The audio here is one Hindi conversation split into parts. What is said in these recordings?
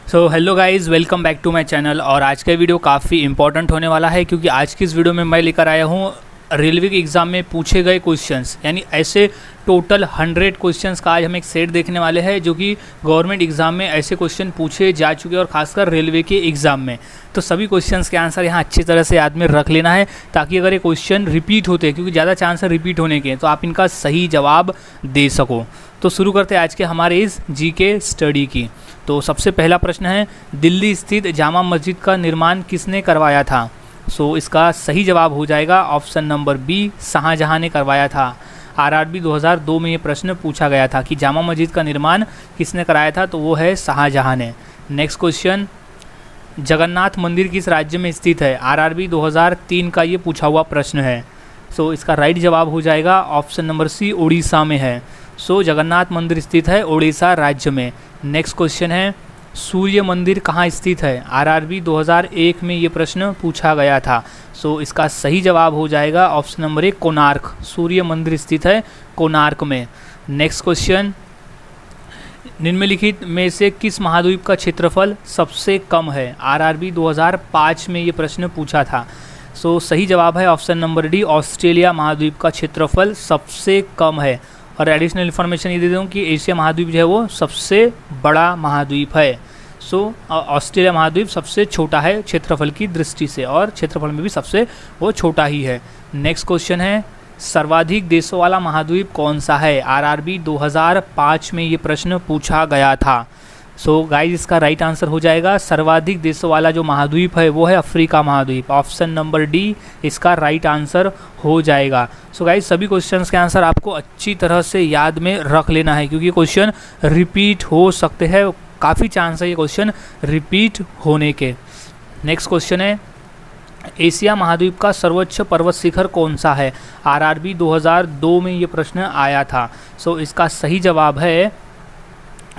So hello guys, welcome back to my channel. और आज का वीडियो काफ़ी इंपॉर्टेंट होने वाला है क्योंकि आज की इस वीडियो में मैं लेकर आया हूँ रेलवे के एग्ज़ाम में पूछे गए क्वेश्चंस, यानी ऐसे टोटल 100 क्वेश्चंस का आज हम एक सेट देखने वाले हैं जो कि गवर्नमेंट एग्ज़ाम में ऐसे क्वेश्चन पूछे जा चुके हैं और खासकर रेलवे के एग्ज़ाम में। तो सभी क्वेश्चंस के आंसर यहाँ अच्छी तरह से याद में रख लेना है ताकि अगर ये क्वेश्चन रिपीट होते हैं, क्योंकि ज़्यादा चांस है रिपीट होने के, तो आप इनका सही जवाब दे सको। तो शुरू करते हैं आज के हमारे इस जीके स्टडी की। तो सबसे पहला प्रश्न है, दिल्ली स्थित जामा मस्जिद का निर्माण किसने करवाया था? सो इसका सही जवाब हो जाएगा ऑप्शन नंबर बी, शाहजहां ने करवाया था। आरआरबी 2002 में ये प्रश्न पूछा गया था कि जामा मस्जिद का निर्माण किसने कराया था, तो वो है शाहजहां ने। नेक्स्ट क्वेश्चन, जगन्नाथ मंदिर किस राज्य में स्थित है? आरआरबी 2003 का ये पूछा हुआ प्रश्न है। सो इसका राइट जवाब हो जाएगा ऑप्शन नंबर सी, उड़ीसा में है। सो जगन्नाथ मंदिर स्थित है उड़ीसा राज्य में। नेक्स्ट क्वेश्चन है, सूर्य मंदिर कहाँ स्थित है? आरआरबी 2001 में ये प्रश्न पूछा गया था। सो इसका सही जवाब हो जाएगा ऑप्शन नंबर ए, कोणार्क। सूर्य मंदिर स्थित है कोणार्क में। नेक्स्ट क्वेश्चन, निम्नलिखित में से किस महाद्वीप का क्षेत्रफल सबसे कम है? आरआरबी 2005 में ये प्रश्न पूछा था। सो सही जवाब है ऑप्शन नंबर डी, ऑस्ट्रेलिया महाद्वीप का क्षेत्रफल सबसे कम है। और एडिशनल इन्फॉर्मेशन ये दे दूँ कि एशिया महाद्वीप जो है वो सबसे बड़ा महाद्वीप है। सो ऑस्ट्रेलिया महाद्वीप सबसे छोटा है क्षेत्रफल की दृष्टि से, और क्षेत्रफल में भी सबसे वो छोटा ही है। नेक्स्ट क्वेश्चन है, सर्वाधिक देशों वाला महाद्वीप कौन सा है? आरआरबी 2005 में ये प्रश्न पूछा गया था। सो गाइज इसका राइट आंसर हो जाएगा, सर्वाधिक देशों वाला जो महाद्वीप है वो है अफ्रीका महाद्वीप। ऑप्शन नंबर डी इसका राइट आंसर हो जाएगा। सो गाइज सभी क्वेश्चंस के आंसर आपको अच्छी तरह से याद में रख लेना है क्योंकि क्वेश्चन रिपीट हो सकते हैं, काफ़ी चांस है ये क्वेश्चन रिपीट होने के। नेक्स्ट क्वेश्चन है, एशिया महाद्वीप का सर्वोच्च पर्वत शिखर कौन सा है? आरआरबी 2002 में ये प्रश्न आया था। सो इसका सही जवाब है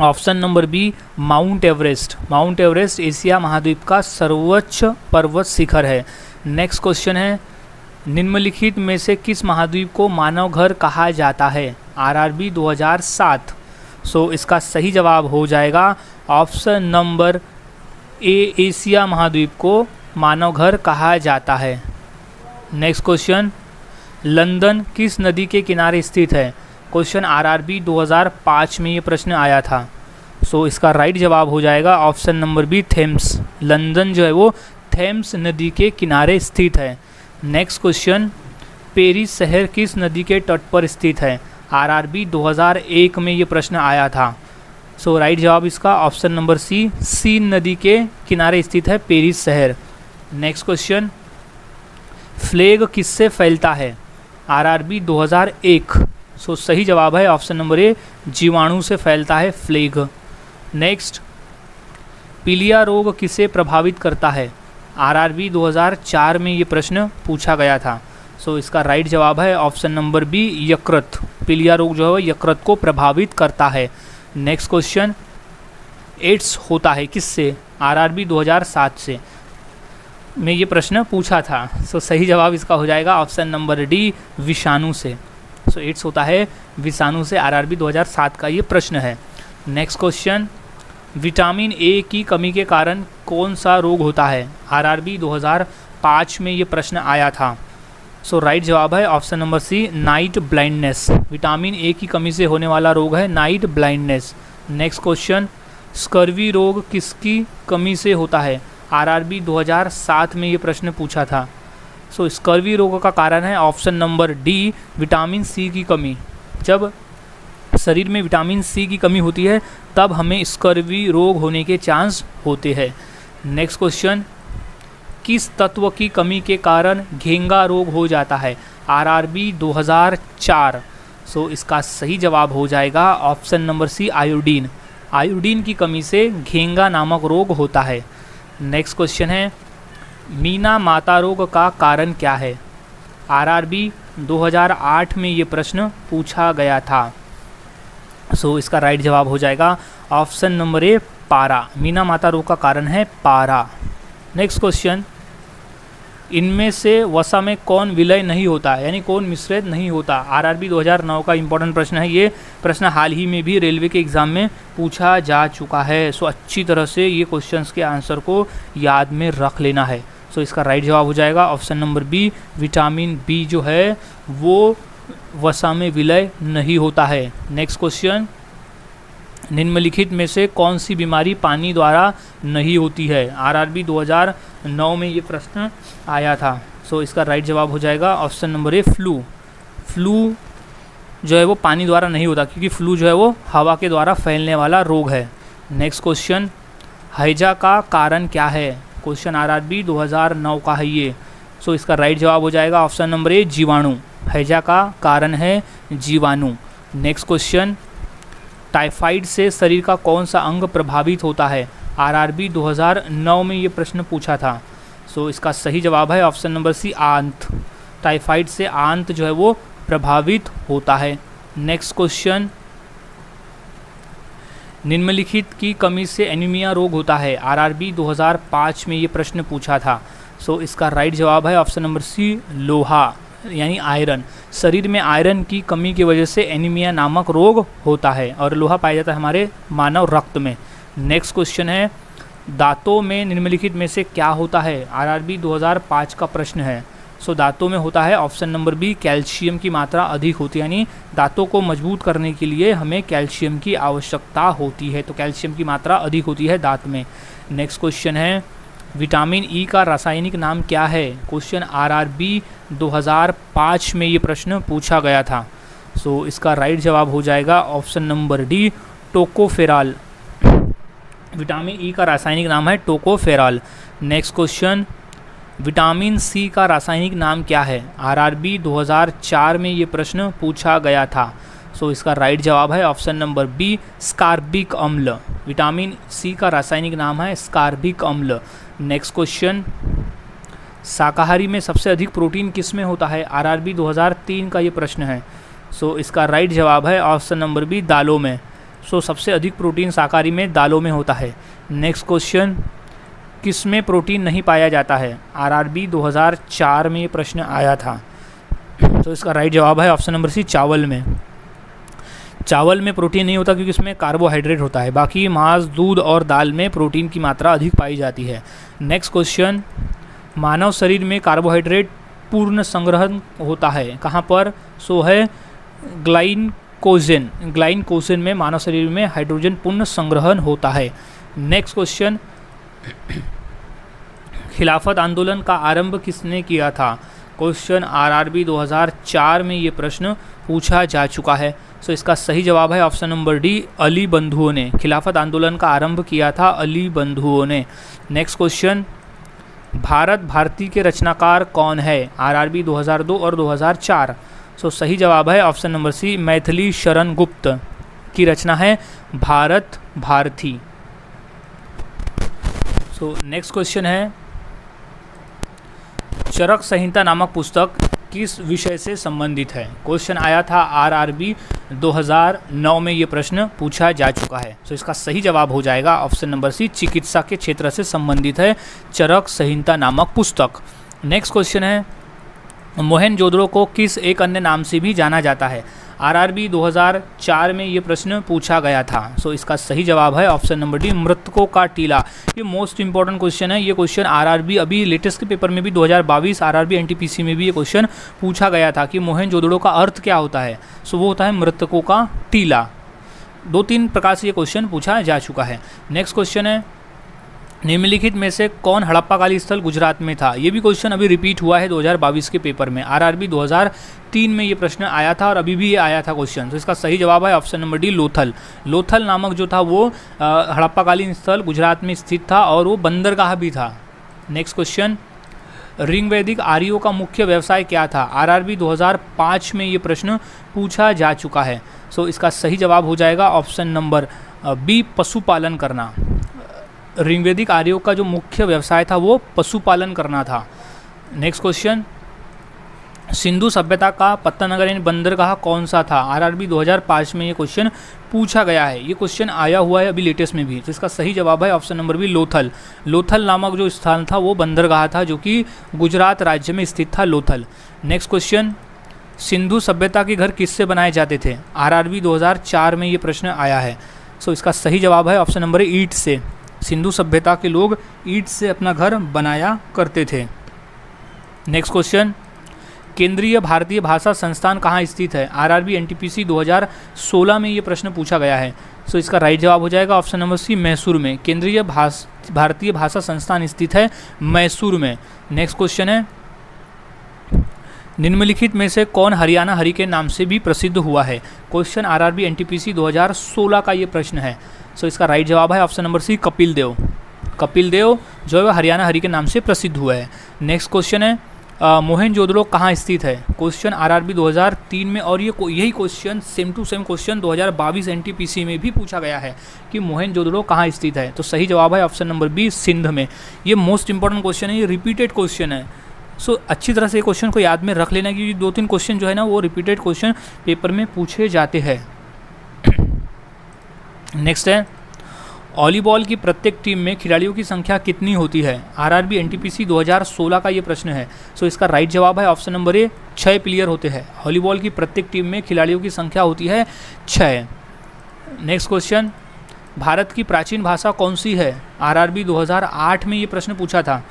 option number B, Mount Everest. Mount Everest Asia महाद्वीप का सर्वोच्च पर्वत शिखर है। नेक्स्ट क्वेश्चन है, निम्नलिखित में से किस महाद्वीप को मानव घर कहा जाता है? आरआरबी 2007। सो इसका सही जवाब हो जाएगा ऑप्शन नंबर ए, एशिया महाद्वीप को मानव घर कहा जाता है। नेक्स्ट क्वेश्चन, लंदन किस नदी के किनारे स्थित है? क्वेश्चन आरआरबी 2005 में ये प्रश्न आया था। सो इसका राइट जवाब हो जाएगा option number B, Thames. London जो है वो थेम्स नदी के किनारे स्थित है। नेक्स्ट क्वेश्चन, पेरिस शहर किस नदी के तट पर स्थित है? आरआरबी 2001 में ये प्रश्न आया था। सो राइट जवाब इसका ऑप्शन नंबर सी, सीन नदी के किनारे स्थित है पेरिस शहर। नेक्स्ट क्वेश्चन, फ्लेग किससे फैलता है? आरआरबी 2001। सो सही जवाब है ऑप्शन नंबर ए, जीवाणु से फैलता है फ्लेग। नेक्स्ट, पीलिया रोग किसे प्रभावित करता है? आरआरबी 2004 में ये प्रश्न पूछा गया था। सो इसका राइट जवाब है ऑप्शन नंबर बी, यकृत। पीलिया रोग जो है यकृत को प्रभावित करता है। नेक्स्ट क्वेश्चन, एड्स होता है किससे? आरआरबी 2007 से में ये प्रश्न पूछा था। सो सही जवाब इसका हो जाएगा ऑप्शन नंबर डी, विषाणु से। सो एड्स होता है विषाणु से। आरआरबी 2007 का ये प्रश्न है। नेक्स्ट क्वेश्चन, विटामिन ए की कमी के कारण कौन सा रोग होता है? आरआरबी 2005 में ये प्रश्न आया था। सो राइट जवाब है option number C, night blindness. Vitamin A की कमी से होने वाला रोग है night blindness. Next question, scurvy रोग किसकी कमी से होता है? आरआरबी 2007 में ये प्रश्न पूछा था। सो स्कर्वी रोग का कारण है option number D, vitamin C की कमी। जब शरीर में विटामिन सी की कमी होती है तब हमें स्कर्वी रोग होने के चांस होते हैं। नेक्स्ट क्वेश्चन, किस तत्व की कमी के कारण घेंगा रोग हो जाता है? आरआरबी 2004। सो इसका सही जवाब हो जाएगा option number C, iodine. Iodine की कमी से घेंगा नामक रोग होता है। नेक्स्ट क्वेश्चन है, मीना माता रोग का कारण क्या है? आरआरबी 2008 में ये प्रश्न पूछा गया था। सो इसका राइट जवाब हो जाएगा ऑप्शन नंबर ए, पारा। मीना माता रोग का कारण है पारा। नेक्स्ट क्वेश्चन, इनमें से वसा में कौन विलय नहीं होता, यानी कौन मिश्रित नहीं होता। आरआरबी 2009 का इंपॉर्टेंट प्रश्न है। ये प्रश्न हाल ही में भी रेलवे के एग्ज़ाम में पूछा जा चुका है। सो अच्छी तरह से ये क्वेश्चंस के आंसर को याद में रख लेना है। सो इसका राइट जवाब हो जाएगा option number B, vitamin B जो है वो वसा में विलय नहीं होता है। नेक्स्ट क्वेश्चन, निम्नलिखित में से कौन सी बीमारी पानी द्वारा नहीं होती है। आरआरबी 2009 में ये प्रश्न आया था। सो इसका राइट जवाब हो जाएगा option number A, flu. Flu जो है वो पानी द्वारा नहीं होता, क्योंकि फ्लू जो है वो हवा के द्वारा फैलने वाला रोग है। नेक्स्ट क्वेश्चन, हैजा का कारण क्या है। क्वेश्चन आरआरबी 2009 का है ये। सो इसका राइट जवाब हो जाएगा ऑप्शन नंबर ए, जीवाणु। हैजा का कारण है जीवाणु। नेक्स्ट क्वेश्चन, टाइफाइड से शरीर का कौन सा अंग प्रभावित होता है। आरआरबी 2009 में ये प्रश्न पूछा था। सो इसका सही जवाब है ऑप्शन नंबर सी, आंत। टाइफाइड से आंत जो है वो प्रभावित होता है। नेक्स्ट क्वेश्चन, निम्नलिखित की कमी से एनीमिया रोग होता है। आरआरबी 2005 में ये प्रश्न पूछा था। सो इसका राइट जवाब है ऑप्शन नंबर सी, लोहा यानी आयरन। शरीर में आयरन की कमी की वजह से एनीमिया नामक रोग होता है और लोहा पाया जाता है हमारे मानव रक्त में। नेक्स्ट क्वेश्चन है, दांतों में निम्नलिखित में से क्या होता है। आरआरबी 2005 का प्रश्न है। सो दांतों में होता है ऑप्शन नंबर बी, कैल्शियम की मात्रा अधिक होती है, यानी दांतों को मजबूत करने के लिए हमें कैल्शियम की आवश्यकता होती है, तो कैल्शियम की मात्रा अधिक होती है दांत में। नेक्स्ट क्वेश्चन है, विटामिन ई का रासायनिक नाम क्या है। क्वेश्चन आरआरबी 2005 में ये प्रश्न पूछा गया था। सो इसका राइट जवाब हो जाएगा option number D, tocopherol. Vitamin E का रासायनिक नाम है tocopherol. Next question, vitamin C का रासायनिक नाम क्या है। आरआरबी 2004 में ये प्रश्न पूछा गया था। सो इसका राइट जवाब है ऑप्शन नंबर बी, स्कारबिक अम्ल। विटामिन सी का रासायनिक नाम है स्कारबिक अम्ल। नेक्स्ट क्वेश्चन, शाकाहारी में सबसे अधिक प्रोटीन किस में होता है। आरआरबी 2003 का ये प्रश्न है। सो इसका राइट जवाब है ऑप्शन नंबर बी, दालों में। सो सबसे अधिक प्रोटीन शाकाहारी में दालों में होता है। नेक्स्ट क्वेश्चन, किस में प्रोटीन नहीं पाया जाता है। आरआरबी 2004 में ये प्रश्न आया था। तो इसका राइट जवाब है ऑप्शन नंबर सी, चावल में। चावल में प्रोटीन नहीं होता क्योंकि इसमें कार्बोहाइड्रेट होता है। बाकी मांस, दूध और दाल में प्रोटीन की मात्रा अधिक पाई जाती है। नेक्स्ट क्वेश्चन, मानव शरीर में कार्बोहाइड्रेट पूर्ण संग्रहण होता है कहाँ पर। सो है ग्लाइकोजन। ग्लाइकोजन में मानव शरीर में हाइड्रोजन पूर्ण संग्रहण होता है। नेक्स्ट क्वेश्चन, खिलाफत आंदोलन का आरंभ किसने किया था। क्वेश्चन आरआरबी 2004 में ये प्रश्न पूछा जा चुका है। सो इसका सही जवाब है ऑप्शन नंबर डी, अली बंधुओं ने। खिलाफत आंदोलन का आरंभ किया था अली बंधुओं ने। नेक्स्ट क्वेश्चन, भारत भारती के रचनाकार कौन है। आरआरबी 2002 और 2004। सो सही जवाब है ऑप्शन नंबर सी, मैथिली शरण गुप्त की रचना है Bharat Bharati. So next question है, चरक संहिता नामक पुस्तक किस विषय से संबंधित है। क्वेश्चन आया था आरआरबी 2009 में ये प्रश्न पूछा जा चुका है। सो इसका सही जवाब हो जाएगा ऑप्शन नंबर सी, चिकित्सा के क्षेत्र से संबंधित है चरक संहिता नामक पुस्तक। नेक्स्ट क्वेश्चन है, मोहनजोदड़ो को किस एक अन्य नाम से भी जाना जाता है। आरआरबी 2004 में ये प्रश्न पूछा गया था। सो इसका सही जवाब है ऑप्शन नंबर डी, मृतकों का टीला। ये मोस्ट इंपॉर्टेंट क्वेश्चन है। ये क्वेश्चन आरआरबी अभी लेटेस्ट के पेपर में भी 2022 आरआरबी एनटीपीसी में भी ये क्वेश्चन पूछा गया था कि मोहनजोदड़ो का अर्थ क्या होता है। सो वो होता है मृतकों का टीला। 2-3 प्रकार से ये क्वेश्चन पूछा जा चुका है। नेक्स्ट क्वेश्चन है, निम्नलिखित में से कौन हड़प्पाकाली स्थल गुजरात में था। ये भी क्वेश्चन अभी रिपीट हुआ है 2022 के पेपर में। आरआरबी 2003 में ये प्रश्न आया था और अभी भी ये आया था क्वेश्चन। तो इसका सही जवाब है option number D, Lothal. Lothal नामक जो था वो हड़प्पाकालीन स्थल गुजरात में स्थित था और वो बंदरगाह भी था। नेक्स्ट क्वेश्चन, ऋग्वैदिक आर्यों का मुख्य व्यवसाय क्या था। आरआरबी 2005 में ये प्रश्न पूछा जा चुका है। सो इसका सही जवाब हो जाएगा ऑप्शन नंबर बी, पशुपालन करना। ऋग्वैदिक आर्यों का जो मुख्य व्यवसाय था वो पशुपालन करना था। नेक्स्ट क्वेश्चन, सिंधु सभ्यता का पत्तनगर यानी बंदरगाह कौन सा था? आरआरबी 2005 में ये क्वेश्चन पूछा गया है। ये क्वेश्चन आया हुआ है अभी लेटेस्ट में भी। तो इसका सही जवाब है option number B Lothal. Lothal नामक जो स्थान था वो बंदरगाह था जो कि गुजरात राज्य में स्थित था, लोथल। नेक्स्ट क्वेश्चन, सिंधु सभ्यता के घर किससे बनाए जाते थे? आरआरबी 2004 में ये प्रश्न आया है। सो इसका सही जवाब है ऑप्शन नंबर ए ईंट से। सिंधु सभ्यता के लोग ईंट से अपना घर बनाया करते थे। नेक्स्ट क्वेश्चन, केंद्रीय भारतीय भाषा संस्थान कहाँ स्थित है? आरआरबी एनटीपीसी 2016 में ये प्रश्न पूछा गया है। सो इसका राइट जवाब हो जाएगा ऑप्शन नंबर सी मैसूर में। केंद्रीय भारतीय भाषा संस्थान स्थित है मैसूर में। नेक्स्ट क्वेश्चन है, निम्नलिखित में से कौन हरियाणा हरी के नाम से भी प्रसिद्ध हुआ है? क्वेश्चन आरआरबी एनटीपीसी 2016 का ये प्रश्न है। सो इसका राइट जवाब है ऑप्शन नंबर सी कपिल देव। कपिल देव जो है हरियाणा हरी के नाम से प्रसिद्ध हुआ है। नेक्स्ट क्वेश्चन है, मोहनजोदड़ो कहाँ स्थित है? क्वेश्चन आरआरबी 2003 में, और यही question same to same question 2022 NTPC में भी पूछा गया है कि मोहनजोदड़ो कहाँ स्थित है। तो सही जवाब है ऑप्शन नंबर बी सिंध में। ये मोस्ट इंपॉर्टेंट क्वेश्चन है, ये रिपीटेड क्वेश्चन है। सो अच्छी तरह से क्वेश्चन को याद में रख लेना क्योंकि 2-3 क्वेश्चन जो है ना वो रिपीटेड क्वेश्चन पेपर में पूछे जाते हैं। नेक्स्ट है, वॉलीबॉल की प्रत्येक टीम में खिलाड़ियों की संख्या कितनी होती है? आरआरबी एनटीपीसी 2016 का ये प्रश्न है। सो इसका राइट जवाब है ऑप्शन नंबर ए 6 प्लेयर होते हैं। वॉलीबॉल की प्रत्येक टीम में खिलाड़ियों की संख्या होती है 6। नेक्स्ट क्वेश्चन, भारत की प्राचीन भाषा कौन सी है? आरआरबी 2008 में ये प्रश्न पूछा था।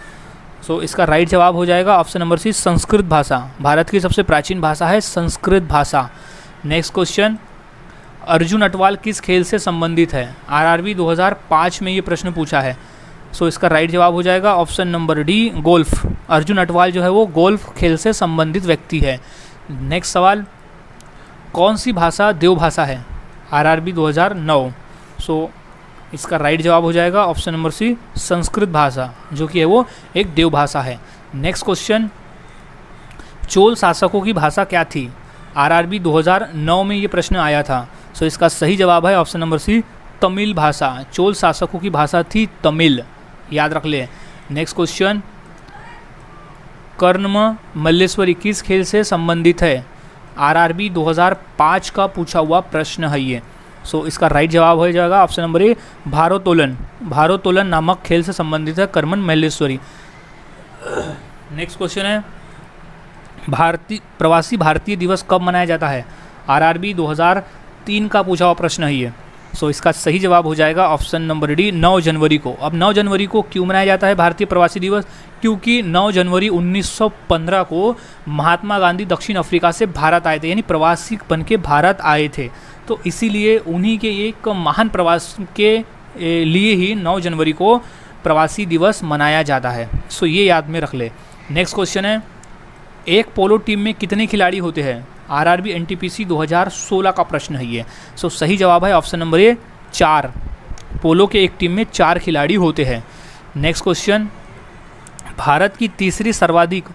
सो इसका राइट जवाब हो जाएगा ऑप्शन नंबर सी संस्कृत भाषा। भारत की सबसे प्राचीन भाषा है संस्कृत भाषा। नेक्स्ट क्वेश्चन, अर्जुन अटवाल किस खेल से संबंधित है? आरआरबी 2005 में ये प्रश्न पूछा है। सो इसका राइट जवाब हो जाएगा option number D golf. Arjun Atwal जो है वो गोल्फ खेल से संबंधित व्यक्ति है। नेक्स्ट सवाल, कौन सी भाषा देवभाषा है? आरआरबी 2009। सो इसका राइट जवाब हो जाएगा ऑप्शन नंबर सी संस्कृत भाषा जो कि है वो एक देवभाषा है। नेक्स्ट क्वेश्चन, चोल शासकों की भाषा क्या थी? आरआरबी 2009 में ये प्रश्न आया था। सो इसका सही जवाब है ऑप्शन नंबर सी तमिल भाषा। चोल शासकों की भाषा थी तमिल, याद रख ले। नेक्स्ट क्वेश्चन, कर्णम मल्लेश्वरी किस खेल से संबंधित है? आरआरबी 2005 का पूछा हुआ प्रश्न है ये। सो इसका राइट जवाब हो जाएगा ऑप्शन नंबर ए भारोत्तोलन। भारोत्तोलन नामक खेल से संबंधित है कर्मन मल्लेश्वरी। नेक्स्ट क्वेश्चन है, प्रवासी भारतीय दिवस कब मनाया जाता है? आरआरबी 2003 का पूछा हुआ प्रश्न है ये। सो इसका सही जवाब हो जाएगा ऑप्शन नंबर डी 9 जनवरी को। अब 9 जनवरी को क्यों मनाया जाता है भारतीय प्रवासी दिवस? क्योंकि 9 जनवरी 1915 को महात्मा गांधी दक्षिण अफ्रीका से भारत आए थे, यानी प्रवासी बन के भारत आए थे। तो इसीलिए उन्हीं के एक महान प्रवास के लिए ही 9 जनवरी को प्रवासी दिवस मनाया जाता है। सो ये याद में रख ले। नेक्स्ट क्वेश्चन है, एक पोलो टीम में कितने खिलाड़ी होते हैं? आरआरबी एनटीपीसी 2016 का प्रश्न है ये। सो सही जवाब है ऑप्शन नंबर ए 4। पोलो के एक टीम में 4 खिलाड़ी होते हैं। नेक्स्ट क्वेश्चन, भारत की तीसरी सर्वाधिक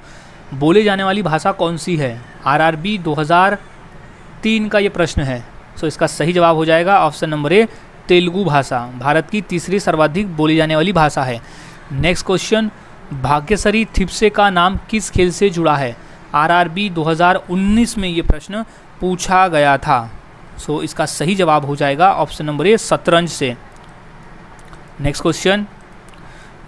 बोले जाने वाली भाषा कौन सी है? आरआरबी 2003 का ये प्रश्न है। सो इसका सही जवाब हो जाएगा ऑप्शन नंबर ए तेलुगु भाषा। भारत की तीसरी सर्वाधिक बोली जाने वाली भाषा है। नेक्स्ट क्वेश्चन, भाग्यश्री थिप्से का नाम किस खेल से जुड़ा है? आरआरबी 2019 में ये प्रश्न पूछा गया था। सो इसका सही जवाब हो जाएगा ऑप्शन नंबर ए शतरंज से। नेक्स्ट क्वेश्चन,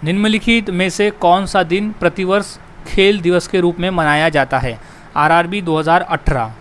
निम्नलिखित में से कौन सा दिन प्रतिवर्ष खेल दिवस के रूप में मनाया जाता है? आरआरबी 2018।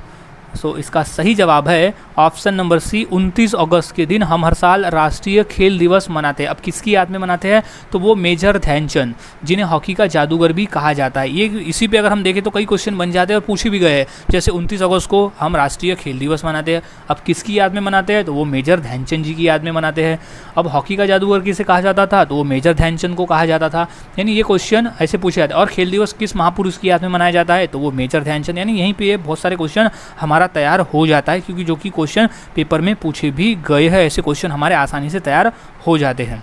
सो इसका सही जवाब है ऑप्शन नंबर सी 29 अगस्त के दिन हम हर साल राष्ट्रीय खेल दिवस मनाते हैं। अब किसकी याद में मनाते हैं? तो वो मेजर ध्यानचंद, जिन्हें हॉकी का जादूगर भी कहा जाता है। ये इसी पे अगर हम देखें तो कई क्वेश्चन बन जाते हैं और पूछे भी गए हैं। जैसे 29 अगस्त को हम राष्ट्रीय खेल दिवस मनाते हैं। अब किसकी याद में मनाते हैं? तो वो मेजर ध्यानचंद जी की याद में मनाते हैं। अब हॉकी का जादूगर किसे कहा जाता था? तो वो मेजर ध्यानचंद को कहा जाता था। यानी ये क्वेश्चन ऐसे पूछे जाते हैं। और खेल दिवस किस महापुरुष की याद में मनाया जाता है? तो वो मेजर ध्यानचंद। यानी यहीं पे बहुत सारे क्वेश्चन हमारा तैयार हो जाता है, क्योंकि जो कि क्वेश्चन पेपर में पूछे भी गए हैं। ऐसे क्वेश्चन हमारे आसानी से तैयार हो जाते हैं।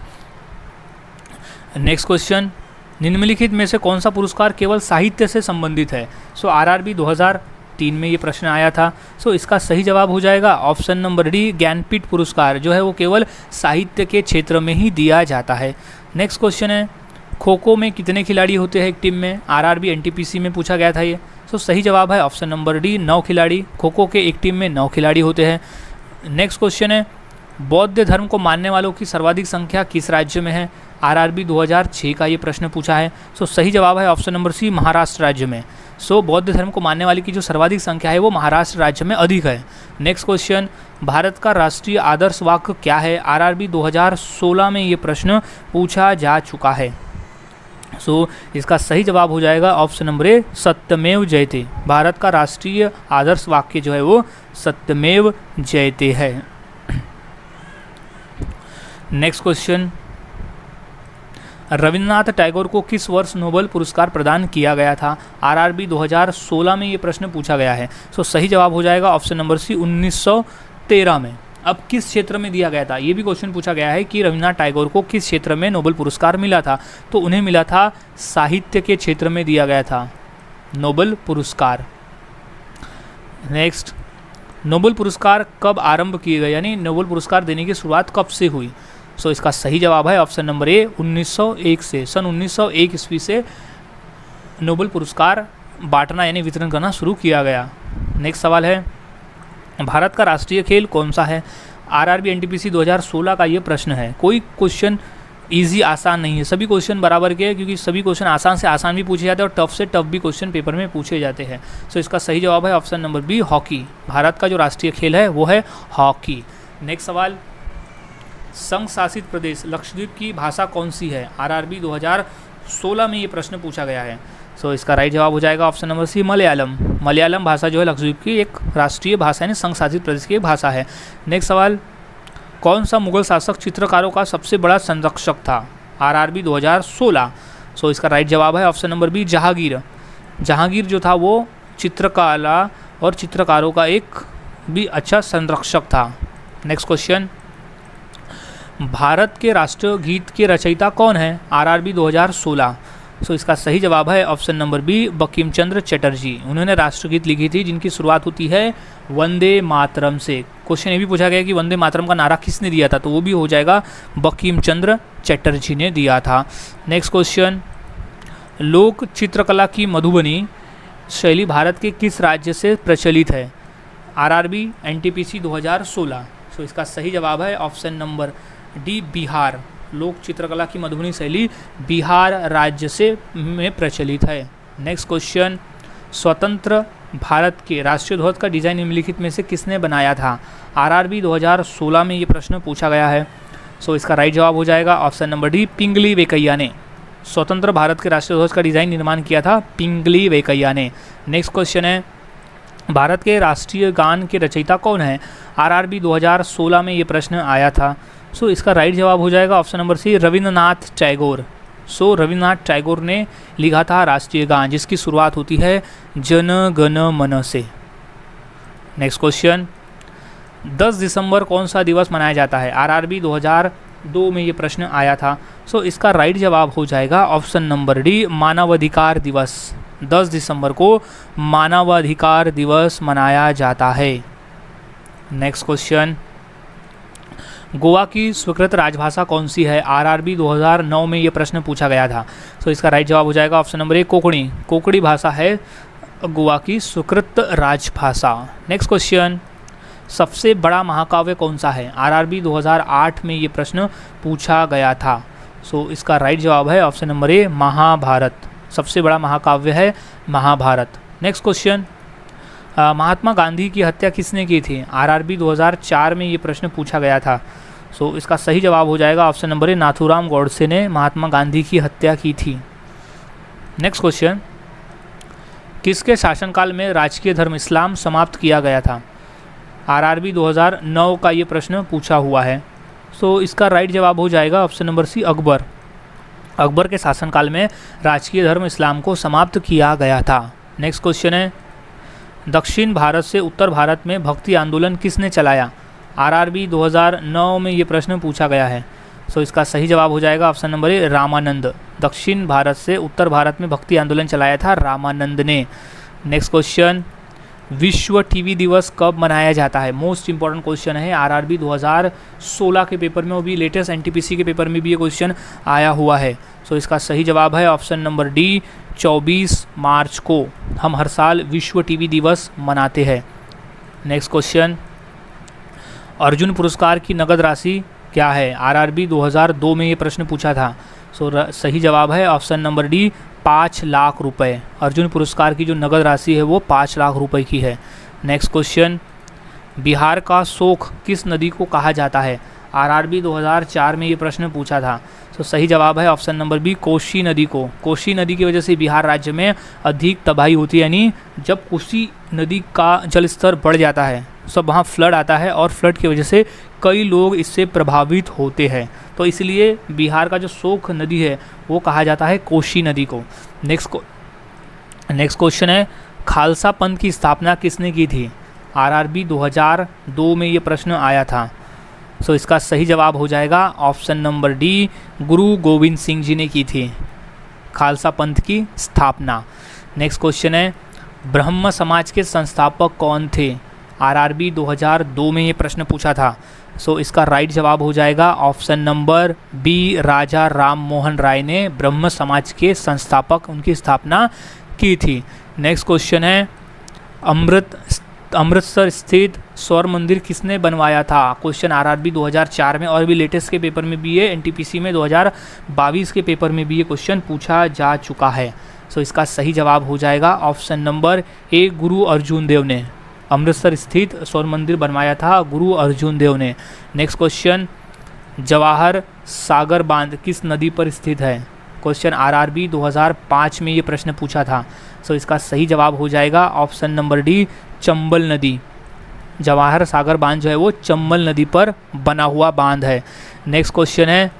नेक्स्ट क्वेश्चन, निम्नलिखित में से कौन सा पुरस्कार केवल साहित्य से संबंधित है? सो आरआरबी 2003 में ये प्रश्न आया था। सो इसका सही जवाब हो जाएगा ऑप्शन नंबर डी ज्ञानपीठ पुरस्कार, जो है वो केवल साहित्य के क्षेत्र में ही दिया जाता है। नेक्स्ट क्वेश्चन है, खो खो में कितने खिलाड़ी होते हैं एक टीम में? आरआरबी एनटीपीसी में पूछा गया था ये। तो सही जवाब है ऑप्शन नंबर डी 9 खिलाड़ी। खो खो के एक टीम में 9 खिलाड़ी होते हैं। नेक्स्ट क्वेश्चन है बौद्ध धर्म को मानने वालों की सर्वाधिक संख्या किस राज्य में है? आरआरबी 2006 का ये प्रश्न पूछा है। सो सही जवाब है ऑप्शन नंबर सी महाराष्ट्र राज्य में। सो बौद्ध धर्म को मानने वाले की जो सर्वाधिक संख्या है वो महाराष्ट्र राज्य में अधिक है। नेक्स्ट क्वेश्चन भारत का राष्ट्रीय आदर्श वाक्य क्या है? आरआरबी 2016 में ये प्रश्न पूछा जा चुका है। सो इसका सही जवाब हो जाएगा ऑप्शन नंबर ए सत्यमेव जयते। भारत का राष्ट्रीय आदर्श वाक्य जो है वो सत्यमेव जयते है। नेक्स्ट क्वेश्चन रविन्द्रनाथ टैगोर को किस वर्ष नोबेल पुरस्कार प्रदान किया गया था? आरआरबी 2016 में ये प्रश्न पूछा गया है। सो सही जवाब हो जाएगा ऑप्शन नंबर सी 1913 में। अब किस क्षेत्र में दिया गया था ये भी क्वेश्चन पूछा गया है कि रविन्द्रनाथ टैगोर को किस क्षेत्र में नोबेल पुरस्कार मिला था? तो उन्हें मिला था साहित्य के क्षेत्र में दिया गया था नोबेल पुरस्कार। नेक्स्ट नोबेल पुरस्कार कब आरंभ किए गए, यानी नोबेल पुरस्कार देने की शुरुआत कब से हुई? सो इसका सही जवाब है ऑप्शन नंबर ए 1901 से। सन 1901 ईस्वी से नोबेल पुरस्कार बांटना यानी वितरण करना शुरू किया गया। नेक्स्ट सवाल है भारत का राष्ट्रीय खेल कौन सा है? आरआरबी एनटीपीसी 2016 का ये प्रश्न है। कोई क्वेश्चन इजी आसान नहीं है, सभी क्वेश्चन बराबर के हैं क्योंकि सभी क्वेश्चन आसान से आसान भी पूछे जाते हैं और टफ से टफ भी क्वेश्चन पेपर में पूछे जाते हैं। सो इसका सही जवाब है option number B hockey. Bharat का जो राष्ट्रीय खेल है वो है हॉकी। नेक्स्ट सवाल संघ शासित प्रदेश लक्षद्वीप की भाषा कौन सी है? आरआरबी 2016 में ये प्रश्न पूछा गया है। सो इसका राइट जवाब हो जाएगा option number C Malayalam. Malayalam भाषा जो है लक्षद्वीप की एक राष्ट्रीय भाषा यानी संघ शासित प्रदेश की एक भाषा है। नेक्स्ट सवाल कौन सा मुगल शासक चित्रकारों का सबसे बड़ा संरक्षक था? आरआरबी 2016। सो इसका राइट जवाब है option number B Jahangir. Jahangir जो था वो चित्रकला और चित्रकारों का एक भी अच्छा संरक्षक था। नेक्स्ट क्वेश्चन भारत के राष्ट्रगीत के रचयिता कौन है? आरआरबी 2016। सो इसका सही जवाब है option number B Bankim Chandra Chatterjee. उन्होंने राष्ट्रगीत लिखी थी जिनकी शुरुआत होती है वंदे मातरम से। क्वेश्चन ये भी पूछा गया कि वंदे मातरम का नारा किसने दिया था? तो वो भी हो जाएगा बंकिम चंद्र चटर्जी ने दिया था। नेक्स्ट क्वेश्चन लोक चित्रकला की मधुबनी शैली भारत के किस राज्य से प्रचलित है? RRB NTPC 2016। सो इसका सही जवाब है ऑप्शन नंबर डी बिहार। लोक चित्रकला की मधुबनी शैली बिहार राज्य से में प्रचलित है। नेक्स्ट क्वेश्चन स्वतंत्र भारत के राष्ट्रीय ध्वज का डिज़ाइन निम्नलिखित में से किसने बनाया था? आरआरबी 2016 में ये प्रश्न पूछा गया है। सो इसका राइट जवाब हो जाएगा ऑप्शन नंबर डी पिंगली वेंकैया ने। स्वतंत्र भारत के राष्ट्रीय ध्वज का डिज़ाइन निर्माण किया था पिंगली वेंकैया ने। नेक्स्ट क्वेश्चन है भारत के राष्ट्रीय गान के रचयिता कौन है? आरआरबी 2016 में ये प्रश्न आया था। सो इसका राइट जवाब हो जाएगा option number C Rabindranath Tagore. So Rabindranath Tagore ने लिखा था राष्ट्रीय गान जिसकी शुरुआत होती है जन गण मन से। नेक्स्ट क्वेश्चन 10 दिसंबर कौन सा दिवस मनाया जाता है? आरआरबी 2002 में ये प्रश्न आया था। सो इसका राइट जवाब हो जाएगा ऑप्शन नंबर डी मानवाधिकार दिवस। 10 दिसंबर को मानवाधिकार दिवस मनाया जाता है। नेक्स्ट क्वेश्चन गोवा की स्वीकृत राजभाषा कौन सी है? आरआरबी 2009 में ये प्रश्न पूछा गया था। सो इसका राइट जवाब हो जाएगा option number A Konkani. Konkani भाषा है गोवा की स्वीकृत राजभाषा। नेक्स्ट क्वेश्चन सबसे बड़ा महाकाव्य कौन सा है? आरआरबी 2008 में ये प्रश्न पूछा गया था। सो इसका राइट जवाब है ऑप्शन नंबर ए महाभारत। सबसे बड़ा महाकाव्य है महाभारत। नेक्स्ट क्वेश्चन महात्मा गांधी की हत्या किसने की थी? आरआरबी 2004 में ये प्रश्न पूछा गया था। सो इसका सही जवाब हो जाएगा option number A Nathuram Godse ने महात्मा गांधी की हत्या की थी। नेक्स्ट क्वेश्चन किसके शासनकाल में राजकीय धर्म इस्लाम समाप्त किया गया था? आरआरबी 2009 का ये प्रश्न पूछा हुआ है। सो इसका राइट जवाब हो जाएगा option number C Akbar. Akbar के शासनकाल में राजकीय धर्म इस्लाम को समाप्त किया गया था। नेक्स्ट क्वेश्चन है दक्षिण भारत से उत्तर भारत में भक्ति आंदोलन किसने चलाया? आरआरबी 2009 में ये प्रश्न पूछा गया है। सो इसका सही जवाब हो जाएगा ऑप्शन नंबर ए रामानंद। दक्षिण भारत से उत्तर भारत में भक्ति आंदोलन चलाया था रामानंद ने। नेक्स्ट क्वेश्चन विश्व टीवी दिवस कब मनाया जाता है? मोस्ट इंपॉर्टेंट क्वेश्चन है, आरआरबी 2016 के पेपर में, वो भी लेटेस्ट एनटीपीसी के पेपर में भी ये क्वेश्चन आया हुआ है। सो इसका सही जवाब है ऑप्शन नंबर डी, 24 मार्च को हम हर साल विश्व टीवी दिवस मनाते हैं। नेक्स्ट क्वेश्चन, अर्जुन पुरस्कार की नगद राशि क्या है? आरआरबी 2002 में ये प्रश्न पूछा था। सो सही जवाब है ऑप्शन नंबर डी, 5 लाख रुपए। अर्जुन पुरस्कार की जो नगद राशि है वो 5 लाख रुपए की है। नेक्स्ट क्वेश्चन, बिहार का शोक किस नदी को कहा जाता है? आरआरबी 2004 में ये प्रश्न पूछा था। तो सही जवाब है ऑप्शन नंबर बी, कोसी नदी को। कोसी नदी की वजह से बिहार राज्य में अधिक तबाही होती है, यानी जब कोसी नदी का जल स्तर बढ़ जाता है सब वहाँ फ्लड आता है और फ्लड की वजह से कई लोग इससे प्रभावित होते हैं, तो इसलिए बिहार का जो शोक नदी है वो कहा जाता है कोसी नदी को। नेक्स्ट क्वेश्चन है, खालसा पंथ की स्थापना किसने की थी? आरआरबी 2002 में ये प्रश्न आया था। सो इसका सही जवाब हो जाएगा ऑप्शन नंबर डी, गुरु गोविंद सिंह जी ने की थी खालसा पंथ की स्थापना। नेक्स्ट क्वेश्चन है, ब्रह्म समाज के संस्थापक कौन थे? आरआरबी 2002 में ये प्रश्न पूछा था। सो इसका राइट जवाब हो जाएगा ऑप्शन नंबर बी, राजा राम मोहन राय ने ब्रह्म समाज के संस्थापक, उनकी स्थापना की थी। नेक्स्ट क्वेश्चन है, अमृतसर स्थित स्वर्ण मंदिर किसने बनवाया था? क्वेश्चन आरआरबी 2004 में और भी लेटेस्ट के पेपर में भी है, एनटीपीसी में 2022 के पेपर में भी ये क्वेश्चन पूछा जा चुका है। सो इसका सही जवाब हो जाएगा ऑप्शन नंबर ए, गुरु अर्जुन देव ने अमृतसर स्थित स्वर्ण मंदिर बनवाया था, गुरु अर्जुन देव ने। नेक्स्ट क्वेश्चन, जवाहर सागर बांध किस नदी पर स्थित है? क्वेश्चन आरआरबी 2005 में ये प्रश्न पूछा था। सो इसका सही जवाब हो जाएगा ऑप्शन नंबर डी, चंबल नदी। जवाहर सागर बांध जो है वो चंबल नदी पर बना हुआ बांध है। नेक्स्ट क्वेश्चन है,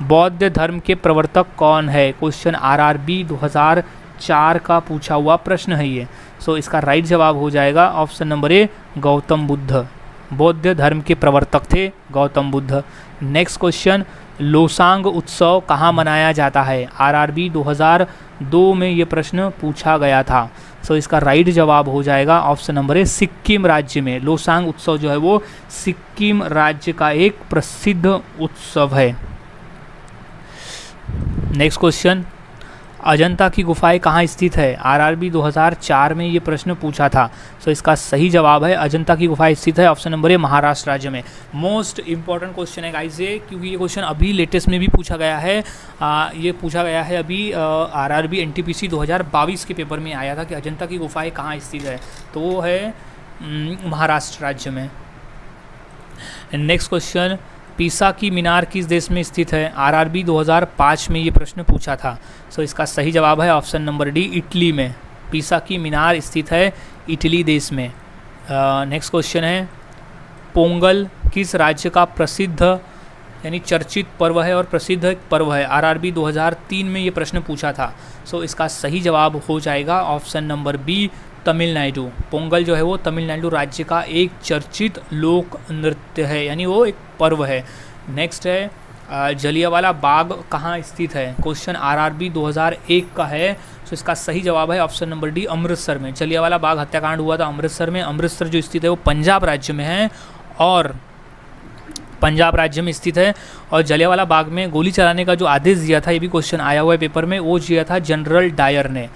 बौद्ध धर्म के प्रवर्तक कौन है? क्वेश्चन आरआरबी 2004 का पूछा हुआ प्रश्न है ये। सो इसका राइट जवाब हो जाएगा option number A, Gautam Buddha. बौद्ध धर्म के प्रवर्तक थे गौतम बुद्ध। नेक्स्ट क्वेश्चन, लोसांग उत्सव कहाँ मनाया जाता है? आरआरबी 2002 में ये प्रश्न पूछा गया था। सो इसका राइट जवाब हो जाएगा ऑप्शन नंबर ए, सिक्किम राज्य में। लोसांग उत्सव जो है वो सिक्किम राज्य का एक प्रसिद्ध उत्सव है। नेक्स्ट क्वेश्चन, अजंता की गुफाएं कहाँ स्थित है? आरआरबी 2004 में ये प्रश्न पूछा था। सो इसका सही जवाब है, अजंता की गुफाएं स्थित है ऑप्शन नंबर ए, महाराष्ट्र राज्य में। मोस्ट इंपॉर्टेंट क्वेश्चन है गाइस ये, क्योंकि ये क्वेश्चन अभी लेटेस्ट में भी पूछा गया है। ये पूछा गया है अभी आरआरबी एनटीपीसी 2022 के पेपर में आया था कि अजंता की गुफाएं कहाँ स्थित है, तो वो है महाराष्ट्र राज्य में। नेक्स्ट क्वेश्चन, पीसा की मीनार किस देश में स्थित है? आरआरबी 2005 में ये प्रश्न पूछा था। सो इसका सही जवाब है ऑप्शन नंबर डी, इटली में। पीसा की मीनार स्थित है इटली देश में। नेक्स्ट क्वेश्चन है, पोंगल किस राज्य का प्रसिद्ध यानी चर्चित पर्व है और प्रसिद्ध पर्व है? आरआरबी 2003 में ये प्रश्न पूछा था। सो इसका सही जवाब हो जाएगा option number B, Tamil Nadu. Pongal जो है वो तमिलनाडु राज्य का एक चर्चित लोक नृत्य है, यानी वो एक पर्व है। नेक्स्ट है, जलियांवाला बाग कहाँ स्थित है? क्वेश्चन आरआरबी 2001 का है। सो इसका सही जवाब है ऑप्शन नंबर डी, अमृतसर में। जलियांवाला बाग हत्याकांड हुआ था अमृतसर में। अमृतसर जो स्थित है वो पंजाब राज्य में है और पंजाब राज्य में स्थित है। और जलियांवाला बाग में गोली चलाने का जो आदेश दिया था, ये भी क्वेश्चन आया हुआ है पेपर में, वो दिया था जनरल डायर ने।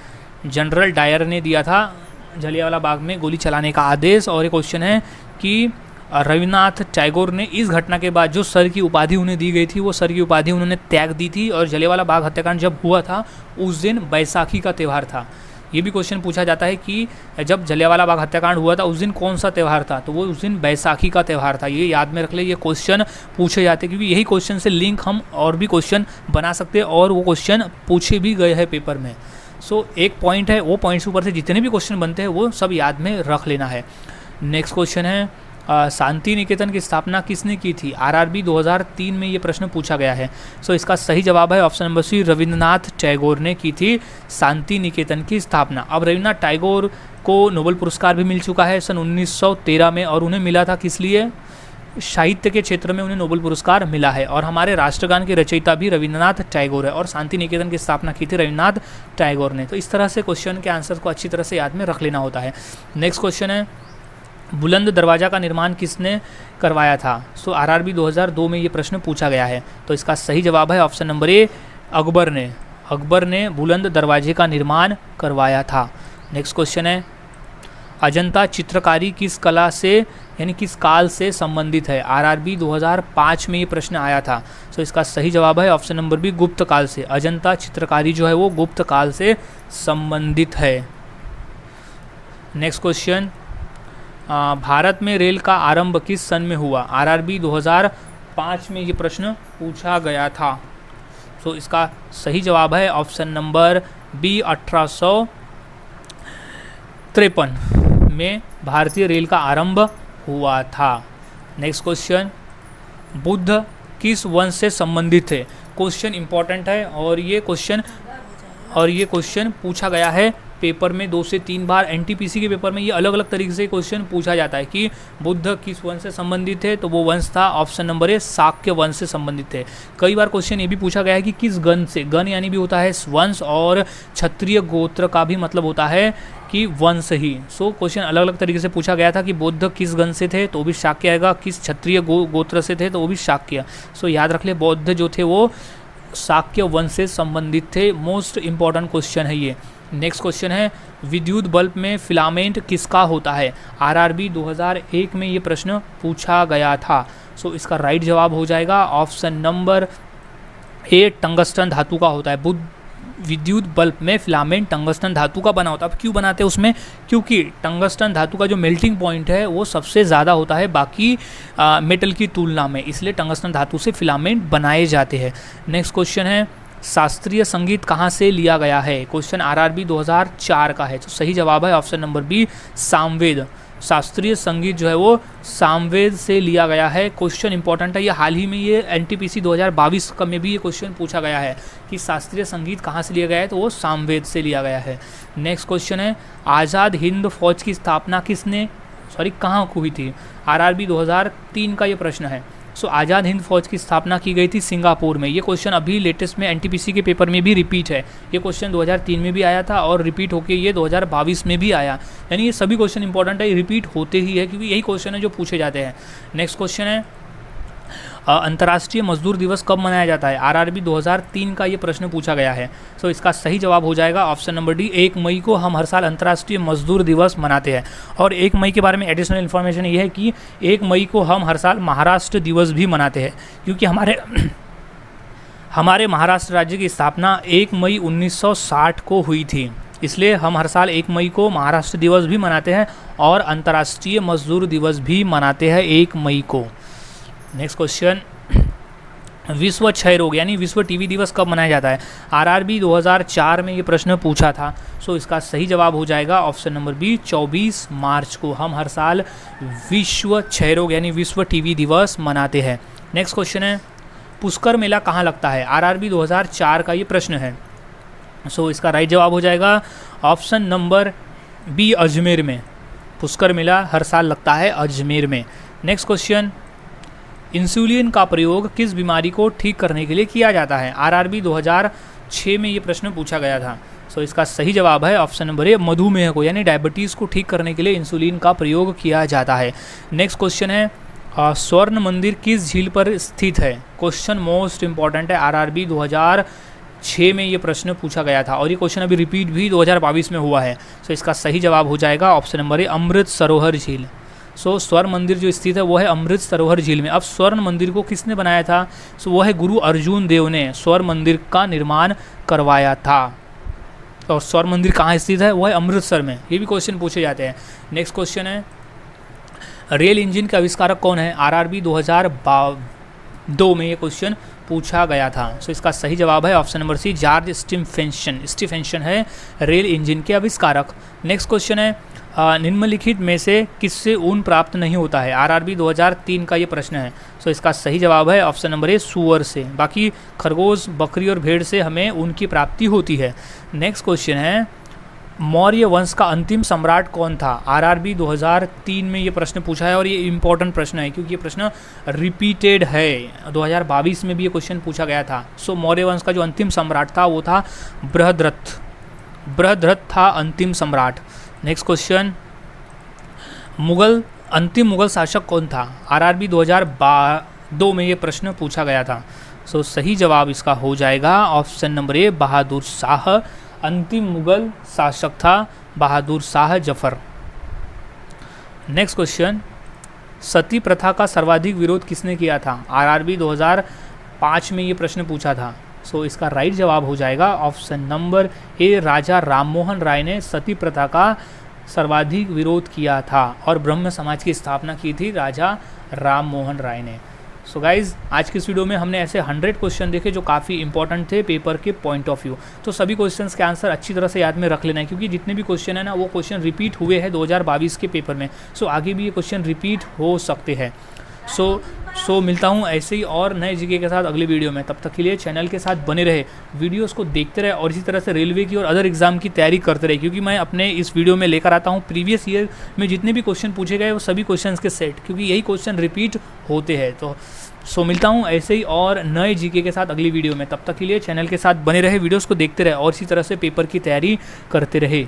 जनरल डायर ने दिया था जलियांवाला बाग में गोली चलाने का आदेश। और ये क्वेश्चन है कि रविन्द्रनाथ टैगोर ने इस घटना के बाद जो सर की उपाधि उन्हें दी गई थी, वो सर की उपाधि उन्होंने त्याग दी थी। और जलियांवाला बाग हत्याकांड जब हुआ था उस दिन बैसाखी का त्यौहार था। ये भी क्वेश्चन पूछा जाता है कि जब जलियांवाला बाग हत्याकांड हुआ था उस दिन कौन सा त्यौहार था, तो वो उस दिन बैसाखी का त्यौहार था। ये याद में रख ले, ये क्वेश्चन पूछे जाते हैं क्योंकि यही क्वेश्चन से लिंक हम और भी क्वेश्चन बना सकते हैं और वो क्वेश्चन पूछे भी गए हैं पेपर में। सो एक पॉइंट है, वो पॉइंट्स ऊपर से जितने भी क्वेश्चन बनते हैं वो सब याद में रख लेना है। नेक्स्ट क्वेश्चन है, शांति निकेतन की स्थापना किसने की थी? आरआरबी 2003 में ये प्रश्न पूछा गया है। सो इसका सही जवाब है option number C, Rabindranath Tagore ने की थी शांति निकेतन की स्थापना। अब रविन्द्रनाथ टैगोर को नोबेल पुरस्कार भी मिल चुका है सन 1913 में, और उन्हें मिला था किस लिए? साहित्य के क्षेत्र में उन्हें नोबेल पुरस्कार मिला है। और हमारे राष्ट्रगान के रचयिता भी रविंद्रनाथ टैगोर है, और शांति निकेतन की स्थापना की थी रविंद्रनाथ टैगोर ने। तो इस तरह से क्वेश्चन के आंसर को अच्छी तरह से याद में रख लेना होता है। नेक्स्ट क्वेश्चन है, बुलंद दरवाज़ा का निर्माण किसने करवाया था? सो आरआरबी 2002 में ये प्रश्न पूछा गया है। तो इसका सही जवाब है ऑप्शन नंबर ए, अकबर ने। अकबर ने बुलंद दरवाजे का निर्माण करवाया था। नेक्स्ट क्वेश्चन है, अजंता चित्रकारी किस कला से यानी किस काल से संबंधित है? आरआरबी 2005 में ये प्रश्न आया था। सो इसका सही जवाब है ऑप्शन नंबर बी, गुप्त काल से। अजंता चित्रकारी जो है वो गुप्त काल से संबंधित है। नेक्स्ट क्वेश्चन, भारत में रेल का आरंभ किस सन में हुआ? आरआरबी 2005 में ये प्रश्न पूछा गया था। सो इसका सही जवाब है ऑप्शन नंबर बी, 1853 में भारतीय रेल का आरंभ हुआ था। नेक्स्ट क्वेश्चन, बुद्ध किस वंश से संबंधित थे? क्वेश्चन इंपॉर्टेंट है और ये क्वेश्चन पूछा गया है पेपर में 2 से 3 बार। एनटीपीसी के पेपर में ये अलग अलग तरीके से क्वेश्चन पूछा जाता है कि बुद्ध किस वंश से संबंधित है, तो वो वंश था ऑप्शन नंबर ए, शाक्य वंश से संबंधित थे। कई बार क्वेश्चन ये भी पूछा गया है कि किस गण से, गण यानी भी होता है वंश, और क्षत्रिय गोत्र का भी मतलब होता है कि वंश ही। सो क्वेश्चन अलग अलग तरीके से पूछा गया था कि बुद्ध किस गण से थे, तो वो भी शाक्य आएगा, किस क्षत्रिय गोत्र से थे, तो वो भी शाक्य। सो याद रख ले, बौद्ध जो थे वो शाक्य वंश से संबंधित थे। मोस्ट इंपॉर्टेंट क्वेश्चन है ये। नेक्स्ट क्वेश्चन है, विद्युत बल्ब में फिलामेंट किसका होता है? आरआरबी 2001 में ये प्रश्न पूछा गया था। सो इसका राइट जवाब हो जाएगा ऑप्शन नंबर ए, टंगस्टन धातु का होता है। विद्युत बल्ब में फिलामेंट टंगस्टन धातु का बना होता है। अब क्यों बनाते हैं उसमें? क्योंकि टंगस्टन धातु का जो मेल्टिंग पॉइंट है वो सबसे ज़्यादा होता है बाकी मेटल की तुलना में, इसलिए टंगस्टन धातु से फिलामेंट बनाए जाते हैं। नेक्स्ट क्वेश्चन है, शास्त्रीय संगीत कहाँ से लिया गया है? क्वेश्चन आरआरबी 2004 का है। तो सही जवाब है ऑप्शन नंबर बी, सामवेद। शास्त्रीय संगीत जो है वो सामवेद से लिया गया है। क्वेश्चन इंपॉर्टेंट है, ये हाल ही में ये एनटीपीसी 2022 का में भी ये क्वेश्चन पूछा गया है कि शास्त्रीय संगीत कहाँ से लिया गया है, तो वो सामवेद से लिया गया है। नेक्स्ट क्वेश्चन है, आज़ाद हिंद फौज की स्थापना कहाँ हुई थी? आरआरबी 2003 का ये प्रश्न है। सो आज़ाद हिंद फौज की स्थापना की गई थी सिंगापुर में। ये क्वेश्चन अभी लेटेस्ट में एनटीपीसी के पेपर में भी रिपीट है। ये क्वेश्चन 2003 में भी आया था और रिपीट होके ये 2022 में भी आया। यानी ये सभी क्वेश्चन इंपॉर्टेंट है, ये रिपीट होते ही है क्योंकि यही क्वेश्चन है जो पूछे जाते हैं। नेक्स्ट क्वेश्चन है, अंतर्राष्ट्रीय मजदूर दिवस कब मनाया जाता है? आरआरबी 2003 का ये प्रश्न पूछा गया है। सो इसका सही जवाब हो जाएगा ऑप्शन नंबर डी, 1 मई को हम हर साल अंतर्राष्ट्रीय मजदूर दिवस मनाते हैं। और 1 मई के बारे में एडिशनल इन्फॉर्मेशन ये है कि 1 मई को हम हर साल महाराष्ट्र दिवस भी मनाते हैं, क्योंकि हमारे महाराष्ट्र राज्य की स्थापना 1 मई 1960 को हुई थी, इसलिए हम हर साल 1 मई को महाराष्ट्र दिवस भी मनाते हैं और अंतर्राष्ट्रीय मजदूर दिवस भी मनाते हैं 1 मई को। नेक्स्ट क्वेश्चन, विश्व क्षय रोग यानी विश्व टीबी दिवस कब मनाया जाता है? आरआरबी 2004 में ये प्रश्न पूछा था। सो इसका सही जवाब हो जाएगा ऑप्शन नंबर बी, 24 मार्च को हम हर साल विश्व क्षय रोग यानी विश्व टीबी दिवस मनाते हैं। नेक्स्ट क्वेश्चन है, पुष्कर मेला कहाँ लगता है? आरआरबी 2004 का ये प्रश्न है। सो इसका राइट जवाब हो जाएगा ऑप्शन नंबर बी, अजमेर में। पुष्कर मेला हर साल लगता है अजमेर में। नेक्स्ट क्वेश्चन, इंसुलिन का प्रयोग किस बीमारी को ठीक करने के लिए किया जाता है? आरआरबी 2006 में ये प्रश्न पूछा गया था। सो इसका सही जवाब है ऑप्शन नंबर ए, मधुमेह को यानी डायबिटीज़ को ठीक करने के लिए इंसुलिन का प्रयोग किया जाता है। नेक्स्ट क्वेश्चन है, स्वर्ण मंदिर किस झील पर स्थित है? क्वेश्चन मोस्ट इंपॉर्टेंट है, आरआरबी 2006 में ये प्रश्न पूछा गया था और ये क्वेश्चन अभी रिपीट भी 2022 में हुआ है। सो इसका सही जवाब हो जाएगा option number A, Amrit Sarovar झील। सो स्वर्ण मंदिर जो स्थित है वो है अमृत सरोवर झील में। अब स्वर्ण मंदिर को किसने बनाया था? सो वो है गुरु अर्जुन देव ने स्वर्ण मंदिर का निर्माण करवाया था। और स्वर्ण मंदिर कहाँ स्थित है? वो है अमृतसर में। ये भी क्वेश्चन पूछे जाते हैं। नेक्स्ट क्वेश्चन है, रेल इंजन के आविष्कारक कौन है? आरआरबी 2002 में ये क्वेश्चन पूछा गया था। सो इसका सही जवाब है option number C, George Stephenson है रेल इंजन के आविष्कारक। नेक्स्ट क्वेश्चन है, निम्नलिखित में से किससे ऊन प्राप्त नहीं होता है? आरआरबी 2003 का ये प्रश्न है। सो इसका सही जवाब है ऑप्शन नंबर ए, सूअर से। बाकी खरगोश, बकरी और भेड़ से हमें ऊन की प्राप्ति होती है। नेक्स्ट क्वेश्चन है, मौर्य वंश का अंतिम सम्राट कौन था? आरआरबी 2003 में ये प्रश्न पूछा है और ये इम्पोर्टेंट प्रश्न है क्योंकि ये प्रश्न रिपीटेड है। 2022 में भी ये क्वेश्चन पूछा गया था। सो मौर्य वंश का जो अंतिम सम्राट था वो था बृहद्रथ। बृहद्रथ था अंतिम सम्राट। नेक्स्ट क्वेश्चन, अंतिम मुगल शासक कौन था? आरआरबी 2002 में ये प्रश्न पूछा गया था। सो सही जवाब इसका हो जाएगा option number A, Bahadur Shah. अंतिम मुगल शासक था बहादुर शाह जफर। नेक्स्ट क्वेश्चन, सती प्रथा का सर्वाधिक विरोध किसने किया था? आरआरबी 2005 में ये प्रश्न पूछा था। सो इसका राइट जवाब हो जाएगा option number A, Raja Rammohan Roy ने सती प्रथा का सर्वाधिक विरोध किया था और ब्रह्म समाज की स्थापना की थी राजा राममोहन राय ने। सो गाइज़, आज के इस वीडियो में हमने ऐसे 100 क्वेश्चन देखे जो काफ़ी इंपॉर्टेंट थे पेपर के पॉइंट ऑफ व्यू। तो सभी क्वेश्चंस के आंसर अच्छी तरह से याद में रख लेना है क्योंकि जितने भी क्वेश्चन है ना वो क्वेश्चन रिपीट हुए हैं 2022 के पेपर में। सो आगे भी ये क्वेश्चन रिपीट हो सकते हैं। सो मिलता हूँ ऐसे ही और नए जीके के साथ अगले वीडियो में। तब तक के लिए चैनल के साथ बने रहे, वीडियोस को देखते रहे और इसी तरह से रेलवे की और अदर एग्जाम की तैयारी करते रहे क्योंकि मैं अपने इस वीडियो में लेकर आता हूँ प्रीवियस ईयर में जितने भी क्वेश्चन पूछे गए वो सभी क्वेश्चन के सेट, क्योंकि यही क्वेश्चन रिपीट होते हैं। तो मिलता हूँ ऐसे ही और नए जीके के साथ अगली वीडियो में। तब तक के लिए चैनल के साथ बने रहे, वीडियोज़ को देखते रहे और इसी तरह से पेपर की तैयारी करते रहे।